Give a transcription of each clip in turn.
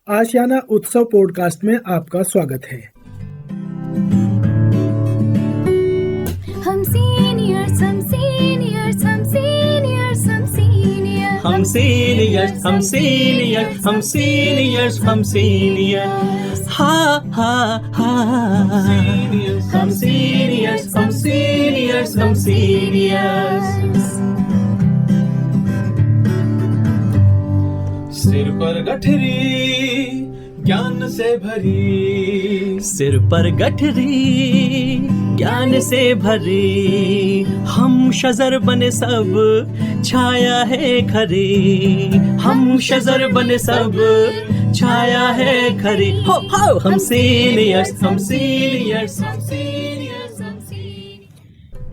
आशियाना उत्सव पॉडकास्ट में आपका स्वागत है। हम सीनियर्स हम सीनियर्स हम सीनियर्स हम सीनियर्स हम सीनियर्स हम सीनियर्स हम सीनियर्स हम सीनियर्स हा हा हा हम सीनियर्स हम सीनियर्स हम सीनियर्स। सिर पर गठरी ज्ञान से भरी, सिर पर गठरी ज्ञान से भरी, हम शजर बने सब छाया है खरी, हम शजर बने सब छाया है खरी। हो हम सीनियर्स हम सीनियर्स हम सीनियर्स हम सीनियर्स।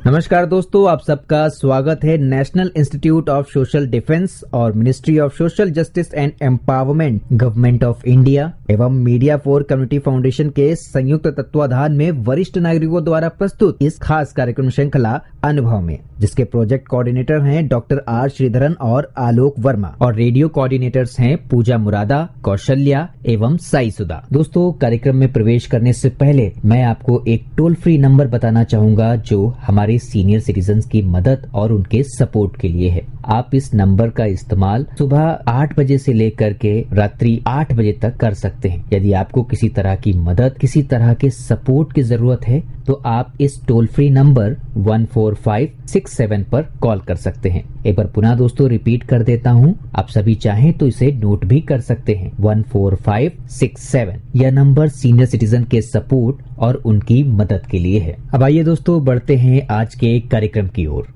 नमस्कार दोस्तों, आप सबका स्वागत है national institute of social defence और ministry of social justice and empowerment, government of India एवं मीडिया फॉर कम्युनिटी फाउंडेशन के संयुक्त तत्वाधान में वरिष्ठ नागरिकों द्वारा प्रस्तुत इस खास कार्यक्रम श्रृंखला अनुभव में, जिसके प्रोजेक्ट कोऑर्डिनेटर हैं डॉक्टर आर श्रीधरन और आलोक वर्मा और रेडियो कोऑर्डिनेटर्स हैं पूजा मुरादा, कौशल्या एवं साई सुधा। दोस्तों, कार्यक्रम में प्रवेश करने से पहले मैं आपको एक टोल फ्री नंबर बताना चाहूंगा जो हमारे सीनियर सिटीजन्स की मदद और उनके सपोर्ट के लिए है। आप इस नंबर का इस्तेमाल सुबह 8 बजे से लेकर के रात्रि 8 बजे तक कर सकते हैं। यदि आपको किसी तरह की मदद, किसी तरह के सपोर्ट की जरूरत है तो आप इस टोल फ्री नंबर 14567 पर कॉल कर सकते हैं। एक बार पुनः दोस्तों रिपीट कर देता हूँ, आप सभी चाहें तो इसे नोट भी कर सकते हैं। 14567 यह नंबर सीनियर सिटीजन के सपोर्ट और उनकी मदद के लिए है। अब आइए दोस्तों बढ़ते हैं आज के कार्यक्रम की ओर।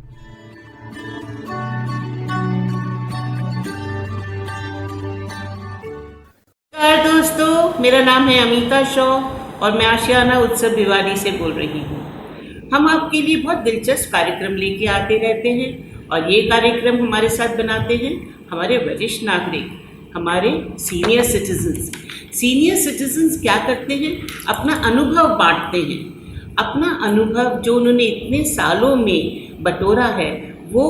नमस्कार दोस्तों, मेरा नाम है अमिता शॉ और मैं आशियाना उत्सव भिवानी से बोल रही हूँ। हम आपके लिए बहुत दिलचस्प कार्यक्रम लेके आते रहते हैं और ये कार्यक्रम हमारे साथ बनाते हैं हमारे वरिष्ठ नागरिक, हमारे सीनियर सिटीजन्स। सीनियर सिटीजन्स क्या करते हैं? अपना अनुभव बांटते हैं। अपना अनुभव जो उन्होंने इतने सालों में बटोरा है वो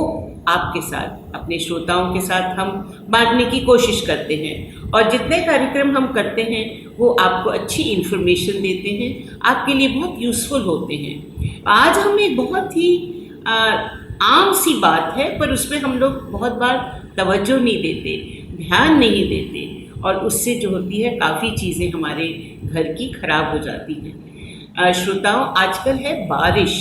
आपके साथ, अपने श्रोताओं के साथ हम बांटने की कोशिश करते हैं। और जितने कार्यक्रम हम करते हैं वो आपको अच्छी इन्फॉर्मेशन देते हैं, आपके लिए बहुत यूज़फुल होते हैं। आज हम एक बहुत ही आम सी बात है पर उसमें हम लोग बहुत बार तवज्जो नहीं देते, ध्यान नहीं देते और उससे जो होती है काफ़ी चीज़ें हमारे घर की खराब हो जाती हैं। श्रोताओं, आजकल है बारिश,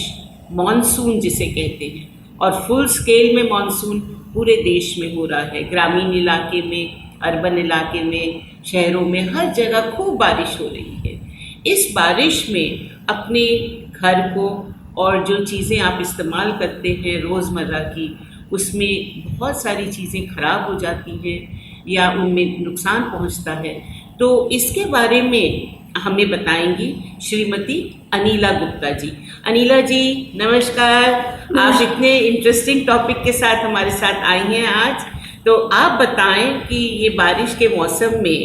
मॉनसून जिसे कहते हैं, और फुल स्केल में मॉनसून पूरे देश में हो रहा है। ग्रामीण इलाके में, अर्बन इलाके में, शहरों में, हर जगह खूब बारिश हो रही है। इस बारिश में अपने घर को और जो चीज़ें आप इस्तेमाल करते हैं रोज़मर्रा की, उसमें बहुत सारी चीज़ें ख़राब हो जाती हैं या उनमें नुकसान पहुंचता है। तो इसके बारे में हमें बताएंगी श्रीमती अनिला गुप्ता जी। अनिला जी नमस्कार। आप इतने इंटरेस्टिंग टॉपिक के साथ हमारे साथ आई हैं आज, तो आप बताएं कि ये बारिश के मौसम में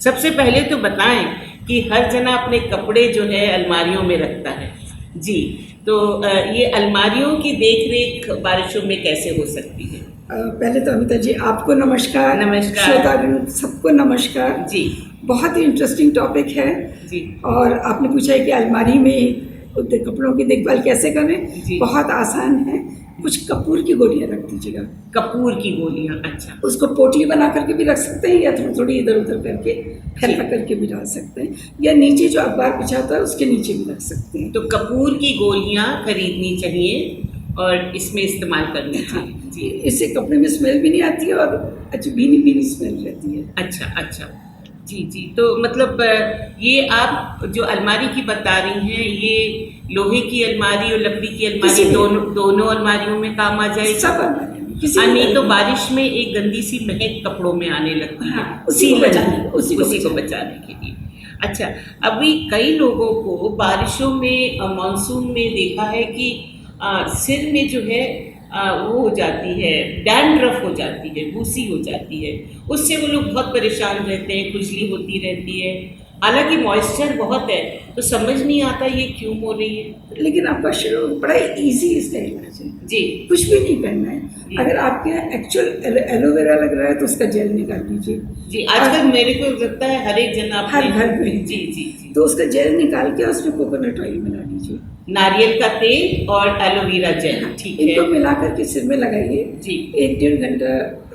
सबसे पहले तो बताएं कि हर जना अपने कपड़े जो है अलमारियों में रखता है जी, तो ये अलमारियों की देखरेख बारिशों में कैसे हो सकती है? पहले तो अमिता जी आपको नमस्कार। नमस्कार। श्रोतागण सबको नमस्कार जी। बहुत ही इंटरेस्टिंग टॉपिक है जी। और आपने पूछा है कि अलमारी में कपड़ों की देखभाल कैसे करें। जी। बहुत आसान है, कुछ कपूर की गोलियां रख दीजिएगा। कपूर की गोलियां, अच्छा। उसको पोटली बना करके भी रख सकते हैं या थोड़ी थोड़ी इधर उधर करके फैला करके भी डाल सकते हैं, या नीचे जो अखबार बिछा होता है उसके नीचे भी रख सकते हैं। तो कपूर की गोलियां खरीदनी चाहिए और इसमें इस्तेमाल करनी चाहिए। जी। इससे कपड़े में स्मेल भी नहीं आती है और अच्छी भीनी भीनी स्मेल रहती है। अच्छा अच्छा, जी जी। तो मतलब ये आप जो अलमारी की बता रही हैं, ये लोहे की अलमारी और लकड़ी की अलमारी दोनों अलमारियों में काम आ जाएगी? सब अलमारी में, किसी नहीं तो बारिश में एक गंदी सी महक कपड़ों में आने लगती है। उसी को बचाने के लिए। अच्छा, अभी कई लोगों को बारिशों में, मानसून में देखा है कि सिर में जो है वो हो जाती है, डैंड्रफ हो जाती है, भूसी हो जाती है, उससे वो लोग बहुत परेशान रहते हैं, खुजली होती रहती है। हालांकि मॉइस्चर बहुत है तो समझ नहीं आता ये क्यों हो रही है। लेकिन आपका शुरू बड़ा इजी इसका इलाज है, जी कुछ भी नहीं करना है। अगर आपके यहाँ एक्चुअल एलोवेरा लग रहा है तो उसका जेल निकाल लीजिए। जी, आजकल मेरे को लगता है हर एक जन हर घर में जी जी जी तो उसका जेल निकाल के उसमें कोकोनट ऑयल मिला लीजिए, नारियल का तेल और एलोवेरा जेल, ठीक है, इनको मिला करके सिर में लगाइए जी। 1-1.5 घंटा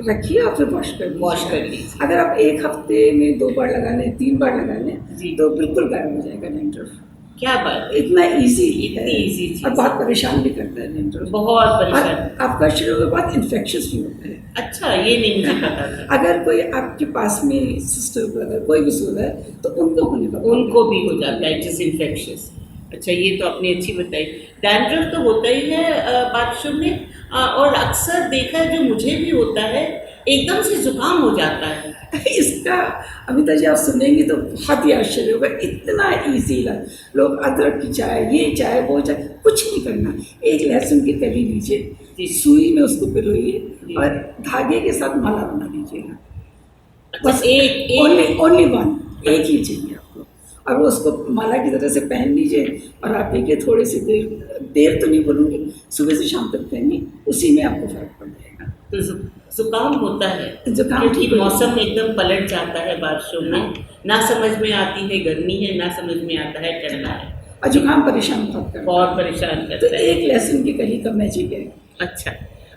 रखिए और फिर वॉश कर लीजिए। वॉश कर लीजिए। अगर आप एक हफ्ते में 2 बार लगा लें, 3 बार लगा लें जी। तो बिल्कुल गायब हो जाएगा डैंड्रफ। क्या बात है, इतना इजी इतनी easy चीज़। और बहुत परेशान भी करता है डैंड्रफ। बहुत और परेशान। आपका शुरू में बहुत इन्फेक्शस भी होता है। अच्छा, ये नहीं मुझे पता था। अगर कोई आपके पास में सिस्टर ब्रदर कोई भी सोता है तो उनको होने का उनको भी हो जाता है जिस इन्फेक्शस। अच्छा, ये तो आपने अच्छी बताई। डैंड्रफ तो होता ही है बारिशों में, और अक्सर देखा है जो मुझे भी होता है, एकदम से जुकाम हो जाता है। इसका अमिता जी आप सुनेंगे तो बहुत ही आश्चर्य होगा, इतना ईजी इलाज। लोग अदरक की चाय, ये चाय, वो चाय, कुछ नहीं करना। एक लहसुन की कली लीजिए, सुई में उसको पिरोइए और धागे के साथ माला बना दीजिएगा। बस एक ओनली वन, एक ही चाहिए आपको, और वो उसको माला की तरह से पहन लीजिए। और आप देखिए थोड़ी सी देर तो नहीं बोलूँगी, सुबह से शाम तक पहनिए, उसी में आपको फर्क पड़ जाएगा। तो जुकाम होता है, जुकाम क्योंकि ठीक हो मौसम एकदम पलट जाता है बारिशों में, ना समझ में आती है गर्मी है, ना समझ में आता है ठंडा है, और जुकाम परेशान बहुत करता है। बहुत परेशान तो करता है। एक लहसुन की कली का मैजिक है। अच्छा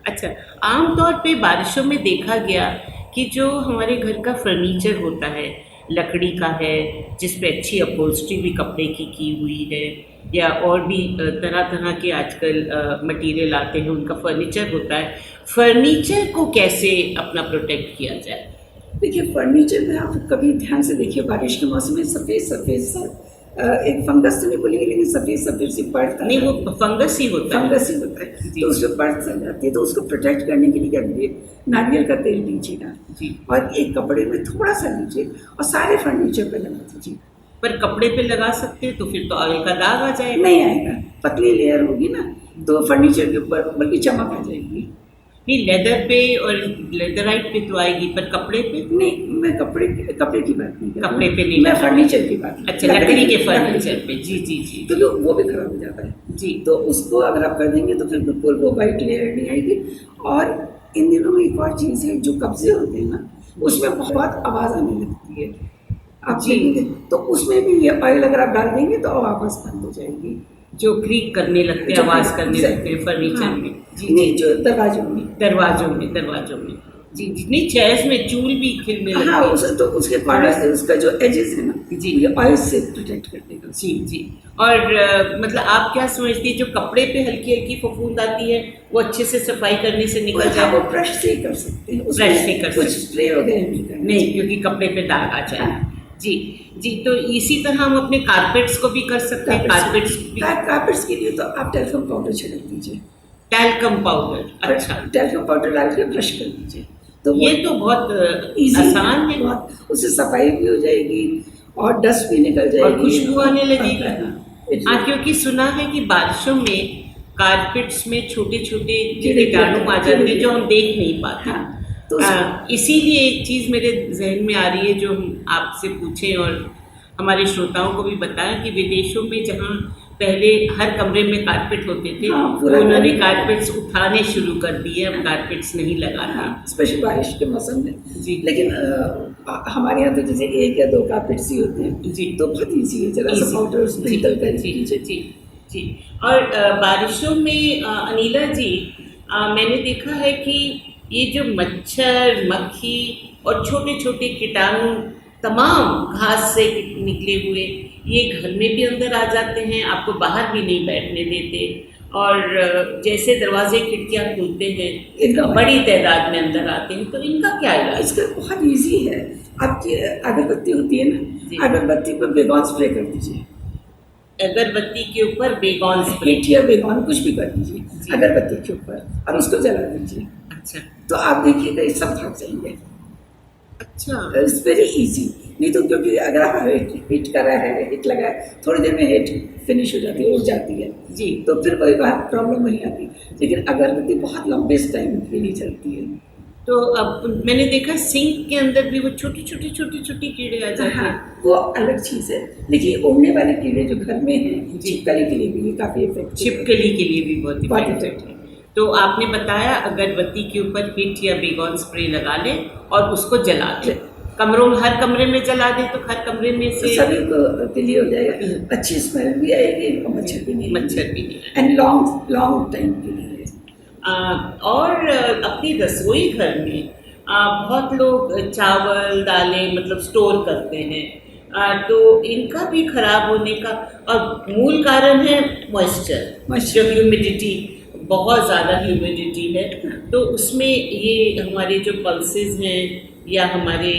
अच्छा, आमतौर पे बारिशों में देखा गया कि जो हमारे घर का फर्नीचर होता है, लकड़ी का है, जिस पे अच्छी अपहोल्स्ट्री भी कपड़े की हुई है, या और भी तरह तरह के आजकल मटेरियल आते हैं, उनका फर्नीचर होता है। फर्नीचर को कैसे अपना प्रोटेक्ट किया जाए? देखिए फर्नीचर में आप कभी ध्यान से देखिए, बारिश के मौसम में सफ़ेद सफ़ेद सा एक फंगस तो नहीं बोलेंगे, लेकिन सफ़ेद सफ़ेद सी परत नहीं, वो फंगस ही होता है। फंगस ही होता है, तो उसमें परत सा जाती है। तो उसको प्रोटेक्ट करने के लिए क्या करिए, नारियल का तेल लीजिएगा जी, और एक कपड़े में थोड़ा सा लीजिए और सारे फर्नीचर पर लगा दीजिए। पर कपड़े पे लगा सकते हैं तो फिर तो आगे का दाग आ जाएगा। नहीं आएगा, पतली लेयर होगी ना तो फर्नीचर के ऊपर बल्कि चमक आ जाएगी। नहीं, लेदर पे और लेदराइट पे तो आएगी, पर कपड़े पे नहीं, मैं कपड़े की बात नहीं कर रही। कपड़े पे नहीं, मैं फर्नीचर की बात। अच्छा, लकड़ी के फर्नीचर पे, जी जी जी तो वो भी खराब हो जाता है जी। तो उसको अगर आप कर देंगे तो फिर बिल्कुल वो वाइट लेयर नहीं आएगी। और इन दिनों में एक और चीज़ है, जो कब्जे होते हैं ना, उसमें बहुत आवाज़ आने लगती है। आप देखेंगे तो उसमें भी ये ऑयल अगर आप डाल देंगे तो आवाज़ बंद हो जाएगी। जो क्रीक करने लगते हैं, आवाज़ करने लगते हैं फर्नीचर हाँ, में, जी नहीं, जो दरवाजों में दरवाजों में जी जी। नहीं, चेयर्स में चूल भी खिलने लगते हाँ, हैं। तो उसके कॉर्नर से उसका जो एजेस है ना जी। ये ऑयल से प्रोटेक्ट कर देगा। जी जी। और मतलब आप क्या समझती है, जो कपड़े पे हल्की हल्की फफूंद आती है, वो अच्छे से सफाई करने से निकल हाँ, जाए? वो ब्रश से ही कर सकते हैं, उसमें ब्रश से कर कुछ सकते हैं। स्प्रे वगैरह नहीं करना। नहीं, क्योंकि कपड़े पे दाग आ जाए। जी जी। तो इसी तरह हम अपने कारपेट्स को भी कर सकते हैं। कारपेट्स के लिए तो आप टेल्कम पाउडर छिड़क दीजिए। टैल्कम पाउडर, अच्छा, टेल्कम पाउडर डाल के ब्रश कर दीजिए तो ये तो बहुत इजी आसान है। बहुत, उससे सफाई भी हो जाएगी और डस्ट भी निकल जाएगी और खुशबू आने लगेगी। हाँ, हाँ, क्योंकि सुना है कि बारिशों में कारपेट्स में छोटे छोटे कीड़े कीटाणु आ जाते हैं जो हम देख नहीं पाते। हाँ, तो इसीलिए एक चीज़ मेरे जहन में आ रही है जो हम आपसे पूछें और हमारे श्रोताओं को भी बताएं कि विदेशों में जहाँ पहले हर कमरे में कारपेट होते थे, हाँ, तो उन्होंने कारपेट्स उठाने शुरू कर दिए, अब कारपेट्स नहीं लगाना। स्पेशली बारिश के मौसम में जी। लेकिन हमारे यहाँ तो जैसे 1 या 2 कारपेट्स ही होते हैं जी। तो बहुत ईजी है, जरा सा Easy। पाउडर स्प्रिंकल कर जी दीजिए। जी जी। और बारिशों में अनिला जी, मैंने देखा है कि ये जो मच्छर, मक्खी और छोटे छोटे कीटाणु तमाम घास से निकले हुए, ये घर में भी अंदर आ जाते हैं, आपको बाहर भी नहीं बैठने देते, और जैसे दरवाजे खिड़कियाँ खुलते हैं एकदम बड़ी तादाद में अंदर आते हैं, तो इनका क्या इलाज? इसका बहुत इजी है। आपकी अगरबत्ती होती है जी। ना, अगरबत्ती पर बेगॉन स्प्रे कर दीजिए। अगरबत्ती के ऊपर बेगॉन स्प्रे? हिट या बेगॉन कुछ भी कर दीजिए जी। अगरबत्ती के ऊपर और उसको जला दीजिए। अच्छा तो आप देखिएगा ये सब भाग जाएंगे। अच्छा। It's very easy. नहीं तो क्योंकि अगर आप हिट कर रहा है, हिट लगा है, थोड़ी देर में हिट फिनिश हो जाती है, उड़ जाती है जी। तो फिर कोई बात प्रॉब्लम नहीं आती। लेकिन अगरबत्ती बहुत लंबे टाइम के लिए चलती है। तो अब मैंने देखा सिंक के अंदर भी वो छोटी कीड़े आ जाते हैं। हाँ, वो अलग चीज़ है। लेकिन उड़ने वाले कीड़े जो घर में हैं, छिपकली के लिए भी ये काफ़ी इफेक्टिव है। छिपकली के लिए भी बहुत बहुत इफेक्टिव है। तो आपने बताया अगरबत्ती के ऊपर हिट या बेगॉन स्प्रे लगा लें और उसको जला दें। हर कमरे में जला दें तो हर कमरे में तो से सभी को के लिए हो जाएगा, अच्छी स्मेल भी आएगी और मच्छर भी नहीं आएगा। एंड लॉन्ग टाइम के लिए। और अपनी रसोई घर में बहुत लोग चावल दालें मतलब स्टोर करते हैं, तो इनका भी खराब होने का और मूल कारण है मॉइस्चर, जो ह्यूमिडिटी, बहुत ज़्यादा ह्यूमिडिटी है। तो उसमें ये हमारे जो पल्सेस हैं या हमारे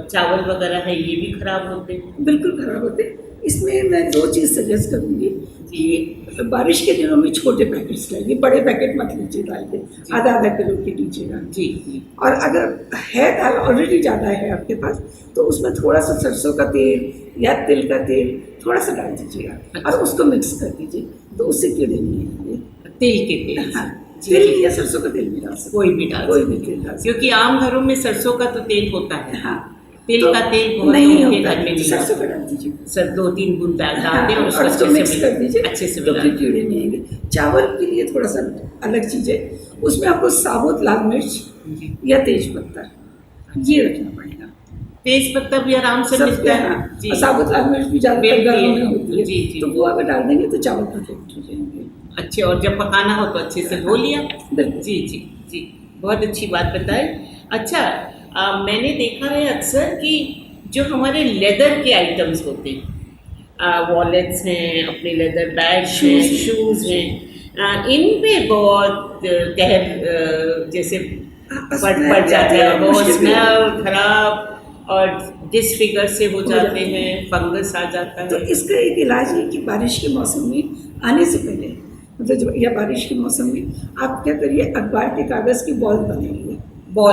चावल वगैरह है ये भी खराब होते हैं। बिल्कुल खराब होते हैं। इसमें मैं 2 चीज़ सजेस्ट करूँगी कि बारिश के दिनों में छोटे पैकेट्स लाइए, बड़े पैकेट मत लीजिए दाल के, आधा किलो के लीजिएगा। जी। और अगर है दाल ऑलरेडी ज़्यादा है आपके पास तो उसमें थोड़ा सा सरसों का तेल या तिल का तेल थोड़ा सा डाल दीजिएगा और उसको मिक्स कर दीजिए, तो उससे कीड़े नहीं आएंगे। तिल के तेल? हाँ, तिल या सरसों का तेल भी डाल सकते, कोई भी तेल डाल, क्योंकि आम घरों में सरसों का तो तेल होता है। हाँ, तिल का तेल बहुत नहीं लोगों के होता, घर में नहीं सरसों होता। का डाल दीजिए। सर 2-3 बूंद डाल दें और उसको और उसको मिक्स कर दीजिए, अच्छे से तो मिला फिर कीड़े नहीं आएंगे। चावल के लिए थोड़ा सा अलग चीज़ है, उसमें आपको साबुत लाल मिर्च या तेज पत्ता ये रखना पड़ेगा। तेज पत्ता भी आराम से मिलता है। और साबुत लाल मिर्च भी ज़्यादातर गर्मियों में होती है, जी। तो वो अगर डाल देंगे तो चावल परफेक्ट हो जाएंगे। अच्छे, और जब पकाना हो तो अच्छे से धो लिया। जी, बहुत अच्छी बात बताई। अच्छा, मैंने देखा है अक्सर कि जो हमारे लेदर के आइटम्स होते हैं, वॉलेट्स हैं, अपने लेदर बैग्स हैं, शूज़ हैं, इन पे बहुत कहर जैसे पड़ जाते हैं, बहुत स्मेल खराब और डिसफिगर से हो जाते हैं, फंगस आ जाता है। तो इसका एक इलाज है कि बारिश के मौसम में आने से पहले मतलब या बारिश के मौसम में आप क्या करिए, अखबार के कागज़ की बॉल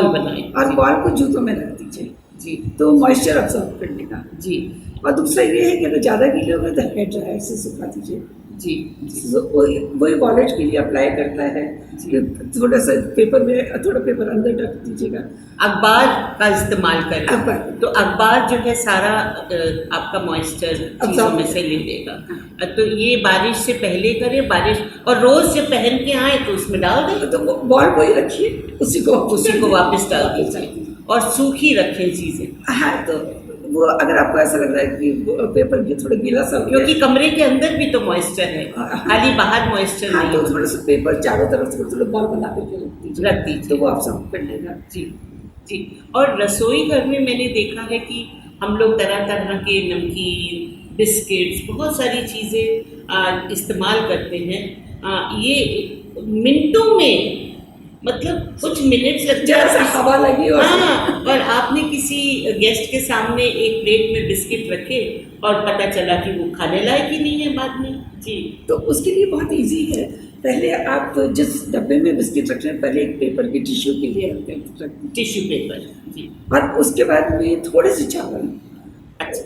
बनाइए, और बॉल को जूतों में रख दीजिए। जी। तो मॉइस्चर अब्सॉर्ब करने का। जी। और दूसरा ये है कि अगर ज़्यादा गीले हो गए तो हेयर ड्रायर से सुखा दीजिए। जी। तो वही वॉलेट के लिए अप्लाई करता है कि थोड़ा सा पेपर में थोड़ा पेपर अंदर रख दीजिएगा। अखबार का इस्तेमाल करें अखबार। तो अखबार जो है सारा आपका मॉइस्चर चीज़ों में से ले लेगा। तो ये बारिश से पहले करें, बारिश और रोज़ जब पहन के आए तो उसमें डाल दें, तो वो बॉल को ही रखिए, उसी को वापस डाल दीजिए और सूखी रखें चीज़ें। हाँ, तो वो अगर आपको ऐसा लग रहा है कि पेपर भी थोड़ा गीला सा हो गया, क्योंकि कमरे के अंदर भी तो मॉइस्चर है, खाली बाहर मॉइस्चर हाँ, नहीं। तो थोड़ा सा पेपर चारों तरफ से थोड़ा बॉल बना करके रख दीजिए, तो वो आप सब कर लेगा। जी। और रसोई घर में मैंने देखा है कि हम लोग तरह तरह के नमकीन, बिस्किट्स, बहुत सारी चीज़ें इस्तेमाल करते हैं। ये मिनटों में, मतलब कुछ मिनट्स लगते हैं, जैसा हवा लगी और हाँ, और आपने किसी गेस्ट के सामने एक प्लेट में बिस्किट रखे और पता चला कि वो खाने लायक ही नहीं है बाद में। जी। तो उसके लिए बहुत इजी है। पहले आप जिस डब्बे में बिस्किट रख रहे हैं, पहले एक पेपर की टिश्यू के लिए रख दीजिए, टिश्यू पेपर। जी। और उसके बाद में थोड़े से चावल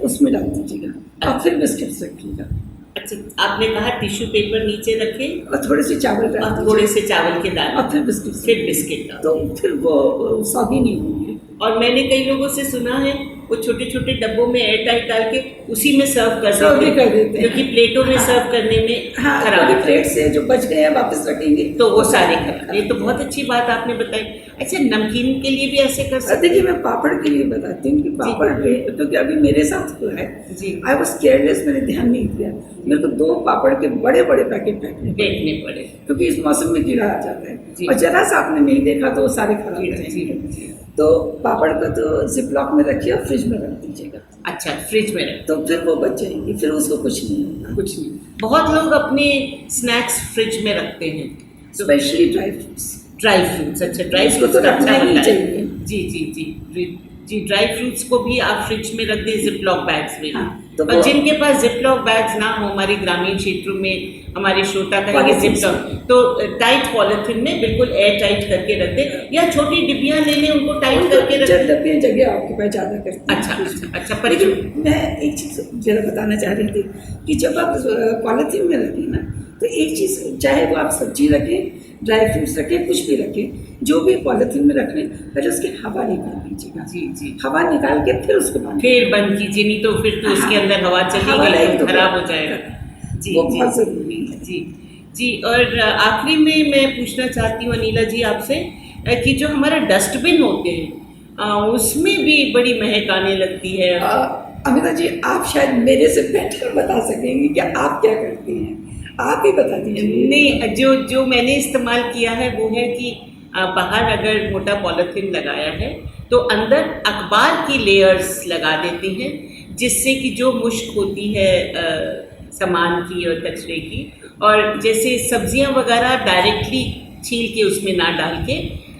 उसमें डाल दीजिएगा और फिर बिस्किट रखिएगा। अच्छा, आपने कहा टिश्यू पेपर नीचे रखें और थोड़े से चावल डाल और दीजिए, थोड़े से चावल के दाने और फिर बिस्किट डाल। तो फिर वो सौगी नहीं होंगे। और मैंने कई लोगों से सुना है वो छोटे छोटे डब्बों में एयर टाइट डाल के उसी में सर्व कर देते हैं, क्योंकि प्लेटों में सर्व करने में खराब प्लेट से जो बच गए हैं वापस रखेंगे तो वो सारे खराब। ये तो बहुत अच्छी बात आपने बताई। अच्छा, नमकीन के लिए भी ऐसे कर सकते? देखिए, मैं पापड़ के लिए बताती हूँ कि पापड़ क्योंकि अभी मेरे साथ हुआ है जी। आई वॉज केयरलेस, मैंने ध्यान नहीं दिया, मेरे को 2 पापड़ के बड़े बड़े पैकेट फेंकने पड़े क्योंकि इस मौसम में कीड़ा आ जाता जी। है और जरा सा आपने नहीं देखा तो वो सारे खराब हो जाएंगे। तो पापड़ को तो जिपलॉक में रखिए और फ्रिज में रख दीजिएगा। अच्छा, फ्रिज में रख, तो फिर वो बच जाएंगे, फिर उसको कुछ नहीं होगा। कुछ नहीं। बहुत लोग अपने स्नैक्स फ्रिज में रखते हैं, स्पेशली ड्राई फ्रूट्स। अच्छा, ड्राई उसको फ्रूट्स तो रखना ही चाहिए। जी, ड्राई फ्रूट्स को भी आप फ्रिज में रख दें, जिपलॉक बैग्स में। हाँ, तो और जिनके पास जिपलॉक बैग्स ना हो, हमारे ग्रामीण क्षेत्रों में हमारे श्रोता कहेंगे जिपलॉक, तो टाइट पॉलिथीन में बिल्कुल एयर टाइट करके रख दे, या छोटी डिब्बियां ले लें, उनको टाइट करके रख दे। डब्बियां जगह आपके पास ज़्यादा करती हैं। अच्छा पर लेकिन मैं एक चीज़ जरा बताना चाह रही थी कि जब आप पॉलिथीन में रखें ना, तो एक चीज़, चाहे वो आप सब्जी रखें, ड्राई फ्रूट्स रखें, कुछ भी रखें, जो भी पॉलिथीन में रख लें, पहले उसकी हवा निकाल लीजिएगा। जी हवा निकाल के फिर उसको बंद कीजिए, नहीं तो फिर तो उसके अंदर हवा चलेगी तो खराब हो जाएगा। जी वो बहुत ज़रूरी है। जी। और आखिरी में मैं पूछना चाहती हूँ अनिला जी आपसे कि जो हमारा डस्टबिन होते हैं उसमें भी बड़ी महक आने लगती है। अमिता जी, आप शायद मेरे से बेटर बता सकेंगे कि आप क्या करती हैं, आप ही बता दीजिए। नहीं, जो मैंने इस्तेमाल किया है वो है कि बाहर अगर मोटा पॉलिथीन लगाया है तो अंदर अखबार की लेयर्स लगा देते हैं, जिससे कि जो मुश्क होती है सामान की और कचरे की, और जैसे सब्जियां वगैरह डायरेक्टली छील के उसमें ना डाल के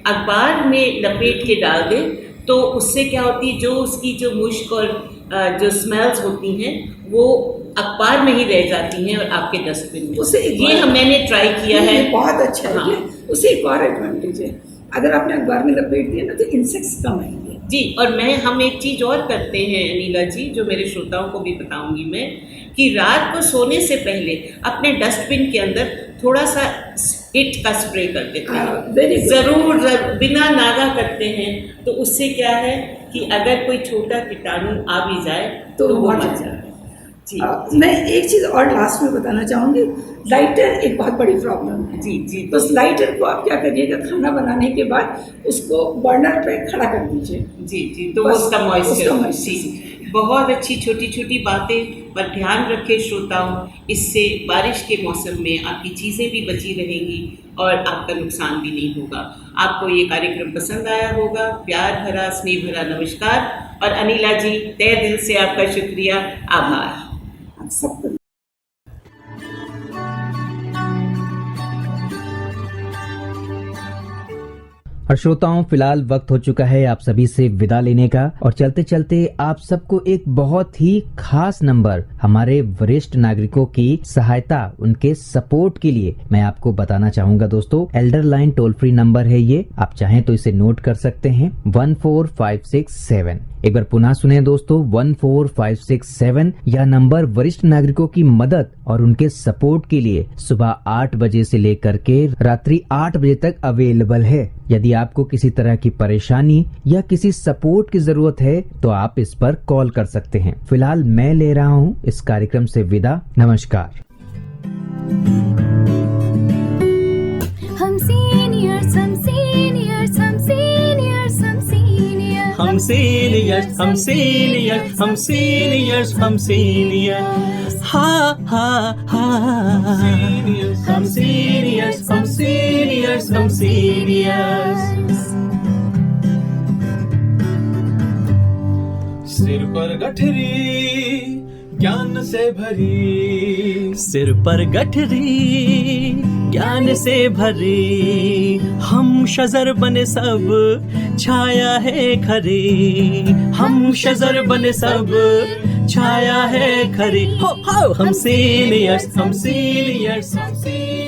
अखबार में लपेट के डाल दें, तो उससे क्या होती है, जो उसकी जो मुश्क और जो स्मेल्स होती हैं वो अखबार में ही रह जाती हैं और आपके डस्टबिन में। उससे ये मैंने ट्राई किया है, बहुत अच्छा है। हाँ। उससे एक और एडवांटेज है, अगर आपने अखबार में लपेट दिया ना तो इंसेक्ट्स कम आएंगे। जी। और हम एक चीज़ और करते हैं अनिला जी, जो मेरे श्रोताओं को भी बताऊंगी मैं, कि रात को सोने से पहले अपने डस्टबिन के अंदर थोड़ा सा हिट का स्प्रे कर देते हैं। ज़रूर बिना नागा करते हैं, तो उससे क्या है कि अगर कोई छोटा कीटाणु आ भी जाए तो वो मर जाए। जी। मैं एक चीज़ और लास्ट में बताना चाहूँगी, लाइटर एक बहुत बड़ी प्रॉब्लम है। जी। तो उस लाइटर को आप क्या करिएगा, खाना बनाने के बाद उसको बर्नर पे खड़ा कर दीजिए। जी। तो उसका मॉइस्चर। बहुत अच्छी छोटी छोटी बातें पर ध्यान रखें श्रोताओं, इससे बारिश के मौसम में आपकी चीज़ें भी बची रहेंगी और आपका नुकसान भी नहीं होगा। आपको ये कार्यक्रम पसंद आया होगा। प्यार भरा स्नेह भरा नमस्कार, और अनिला जी तहे दिल से आपका शुक्रिया, आभार। आप सबको और श्रोताओं, फिलहाल वक्त हो चुका है आप सभी से विदा लेने का, और चलते चलते आप सबको एक बहुत ही खास नंबर हमारे वरिष्ठ नागरिकों की सहायता, उनके सपोर्ट के लिए मैं आपको बताना चाहूंगा दोस्तों। Elder line toll free number है ये, आप चाहें तो इसे नोट कर सकते हैं, 14567। एक बार पुनः सुने दोस्तों, 14567। यह नंबर वरिष्ठ नागरिकों की मदद और उनके सपोर्ट के लिए सुबह 8 बजे से लेकर के रात्रि 8 बजे तक अवेलेबल है। यदि आपको किसी तरह की परेशानी या किसी सपोर्ट की जरूरत है तो आप इस पर कॉल कर सकते हैं। फिलहाल मैं ले रहा हूं इस कार्यक्रम से विदा। नमस्कार। हम सीनियर्स हम सीनियर्स हम सीनियर्स हम सीनियर्स हम सीनियर्स हम सीनियर्स हम सीनियर्स हम सीनियर्स, हा हा हा, हम सीनियर्स हम सीनियर्स हम सीनियर्स। सिर पर गठरी ज्ञान से भरी, सिर पर गठरी ज्ञान से भरी, हम शजर बने सब छाया है खरी, हम शजर बने सब छाया है खरी, हो हम सीनियर्स हम सीनियर्स हम सीनियर्स।